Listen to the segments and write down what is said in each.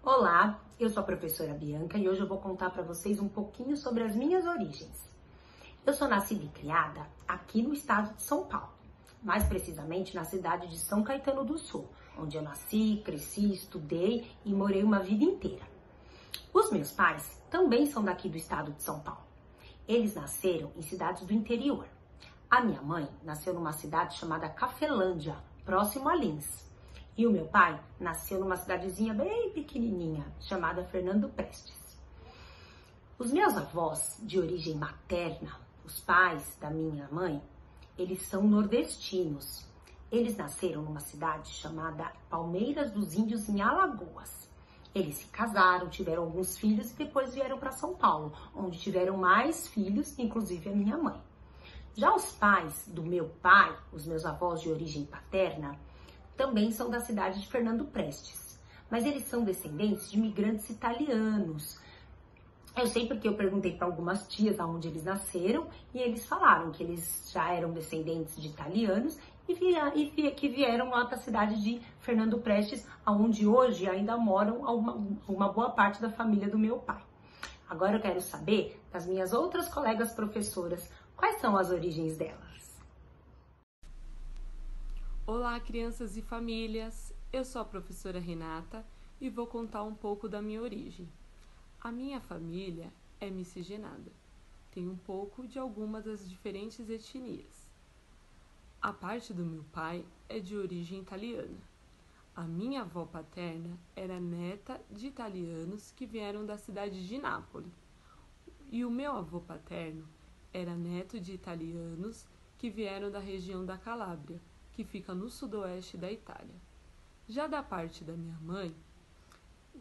Olá, eu sou a professora Bianca e hoje eu vou contar para vocês um pouquinho sobre as minhas origens. Eu sou nascida e criada aqui no estado de São Paulo, mais precisamente na cidade de São Caetano do Sul, onde eu nasci, cresci, estudei e morei uma vida inteira. Os meus pais também são daqui do estado de São Paulo. Eles nasceram em cidades do interior. A minha mãe nasceu numa cidade chamada Cafelândia, próximo a Lins. E o meu pai nasceu numa cidadezinha bem pequenininha, chamada Fernando Prestes. Os meus avós, de origem materna, os pais da minha mãe, eles são nordestinos. Eles nasceram numa cidade chamada Palmeiras dos Índios, em Alagoas. Eles se casaram, tiveram alguns filhos e depois vieram para São Paulo, onde tiveram mais filhos, inclusive a minha mãe. Já os pais do meu pai, os meus avós de origem paterna, também são da cidade de Fernando Prestes, mas eles são descendentes de imigrantes italianos. Eu sei porque eu perguntei para algumas tias aonde eles nasceram e eles falaram que eles já eram descendentes de italianos e que vieram lá para a cidade de Fernando Prestes, onde hoje ainda moram uma boa parte da família do meu pai. Agora eu quero saber das minhas outras colegas professoras, quais são as origens delas? Olá, crianças e famílias! Eu sou a professora Renata e vou contar um pouco da minha origem. A minha família é miscigenada. Tem um pouco de algumas das diferentes etnias. A parte do meu pai é de origem italiana. A minha avó paterna era neta de italianos que vieram da cidade de Nápoles. E o meu avô paterno era neto de italianos que vieram da região da Calábria, que fica no sudoeste da Itália. Já da parte da minha mãe,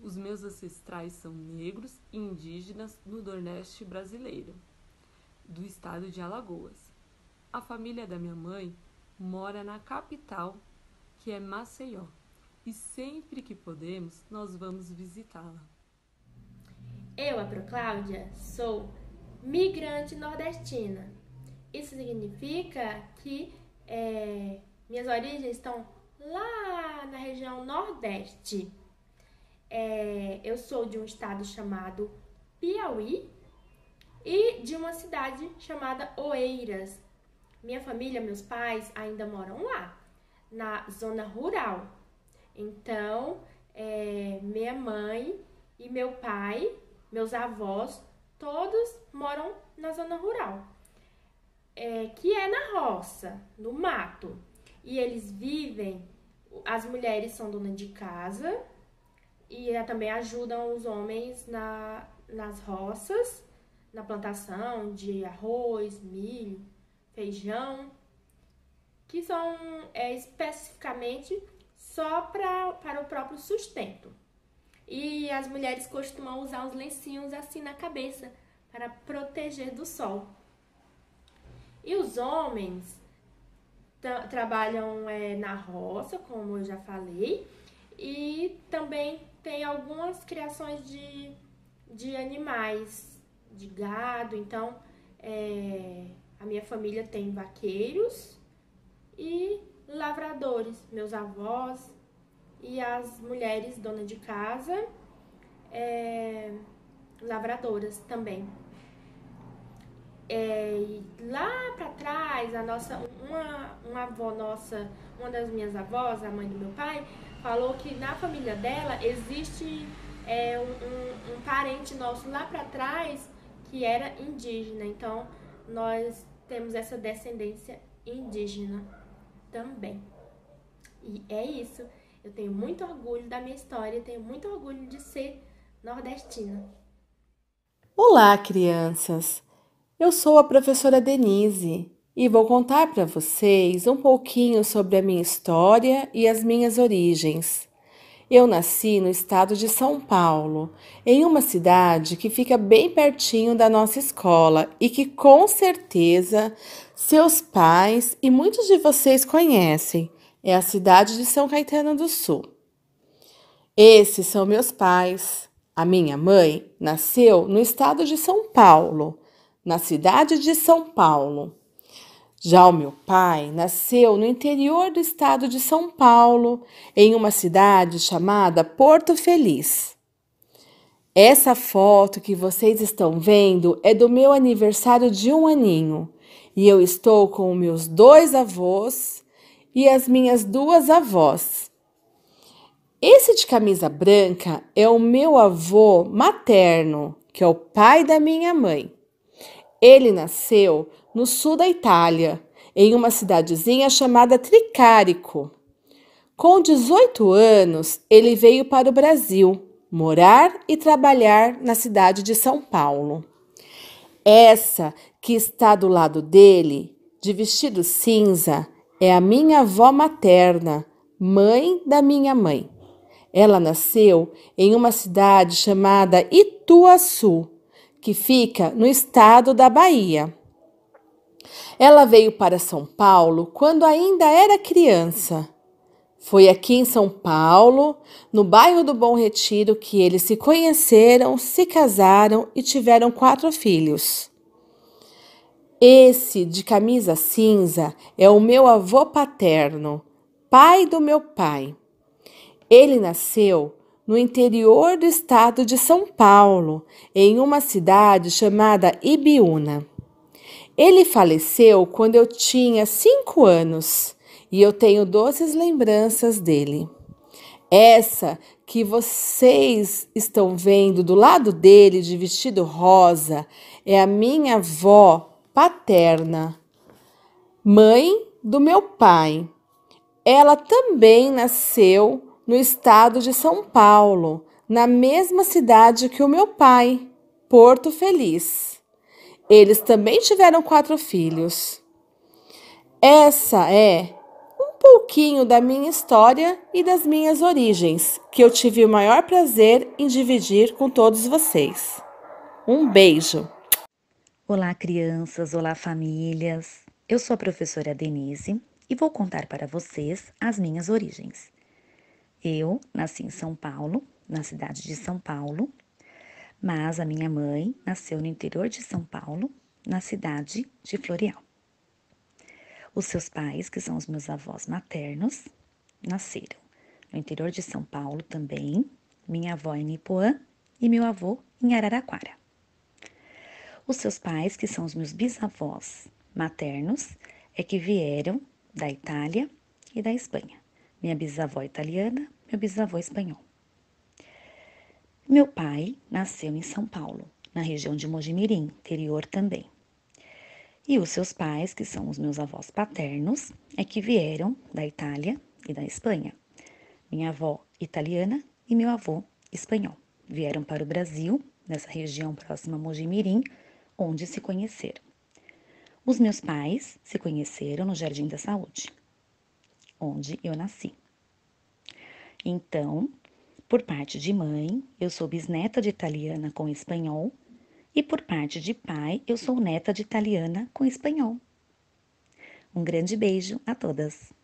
os meus ancestrais são negros e indígenas no Nordeste brasileiro, do estado de Alagoas. A família da minha mãe mora na capital, que é Maceió, e sempre que podemos, nós vamos visitá-la. Eu, a Procláudia, sou migrante nordestina. Isso significa que minhas origens estão lá na região Nordeste. Eu sou de um estado chamado Piauí e de uma cidade chamada Oeiras. Minha família, meus pais ainda moram lá, na zona rural. Então, minha mãe e meu pai, meus avós, todos moram na zona rural. Que é na roça, no mato. E eles vivem, as mulheres são donas de casa e também ajudam os homens nas roças, na plantação de arroz, milho, feijão, que são especificamente só para o próprio sustento. E as mulheres costumam usar os lencinhos assim na cabeça para proteger do sol. E os homens trabalham na roça, como eu já falei, e também tem algumas criações de animais, de gado. Então, a minha família tem vaqueiros e lavradores, meus avós e as mulheres donas de casa, lavradoras também. E lá para trás, uma avó nossa, uma das minhas avós, a mãe do meu pai, falou que na família dela existe um parente nosso lá para trás que era indígena. Então, nós temos essa descendência indígena também. E é isso. Eu tenho muito orgulho da minha história, tenho muito orgulho de ser nordestina. Olá, crianças! Eu sou a professora Denise e vou contar para vocês um pouquinho sobre a minha história e as minhas origens. Eu nasci no estado de São Paulo, em uma cidade que fica bem pertinho da nossa escola e que com certeza seus pais e muitos de vocês conhecem. É a cidade de São Caetano do Sul. Esses são meus pais. A minha mãe nasceu no estado de São Paulo, na cidade de São Paulo. Já o meu pai nasceu no interior do estado de São Paulo, em uma cidade chamada Porto Feliz. Essa foto que vocês estão vendo é do meu aniversário de 1 aninho. E eu estou com meus 2 avós e as minhas 2 avós. Esse de camisa branca é o meu avô materno, que é o pai da minha mãe. Ele nasceu no sul da Itália, em uma cidadezinha chamada Tricarico. Com 18 anos, ele veio para o Brasil, morar e trabalhar na cidade de São Paulo. Essa que está do lado dele, de vestido cinza, é a minha avó materna, mãe da minha mãe. Ela nasceu em uma cidade chamada Ituaçu, que fica no estado da Bahia. Ela veio para São Paulo quando ainda era criança. Foi aqui em São Paulo, no bairro do Bom Retiro, que eles se conheceram, se casaram e tiveram 4 filhos. Esse de camisa cinza é o meu avô paterno, pai do meu pai. Ele nasceu no interior do estado de São Paulo, em uma cidade chamada Ibiúna. Ele faleceu quando eu tinha 5 anos e eu tenho doces lembranças dele. Essa que vocês estão vendo do lado dele, de vestido rosa, é a minha avó paterna, mãe do meu pai. Ela também nasceu no estado de São Paulo, na mesma cidade que o meu pai, Porto Feliz. Eles também tiveram 4 filhos. Essa é um pouquinho da minha história e das minhas origens, que eu tive o maior prazer em dividir com todos vocês. Um beijo! Olá, crianças! Olá, famílias! Eu sou a professora Denise e vou contar para vocês as minhas origens. Eu nasci em São Paulo, na cidade de São Paulo, mas a minha mãe nasceu no interior de São Paulo, na cidade de Floreal. Os seus pais, que são os meus avós maternos, nasceram no interior de São Paulo também, minha avó em Ipuã e meu avô em Araraquara. Os seus pais, que são os meus bisavós maternos, é que vieram da Itália e da Espanha. Minha bisavó italiana, meu bisavô espanhol. Meu pai nasceu em São Paulo, na região de Mojimirim, interior também. E os seus pais, que são os meus avós paternos, é que vieram da Itália e da Espanha. Minha avó italiana e meu avô espanhol. Vieram para o Brasil, nessa região próxima a Mojimirim, onde se conheceram. Os meus pais se conheceram no Jardim da Saúde, onde eu nasci. Então, por parte de mãe, eu sou bisneta de italiana com espanhol, e por parte de pai, eu sou neta de italiana com espanhol. Um grande beijo a todas!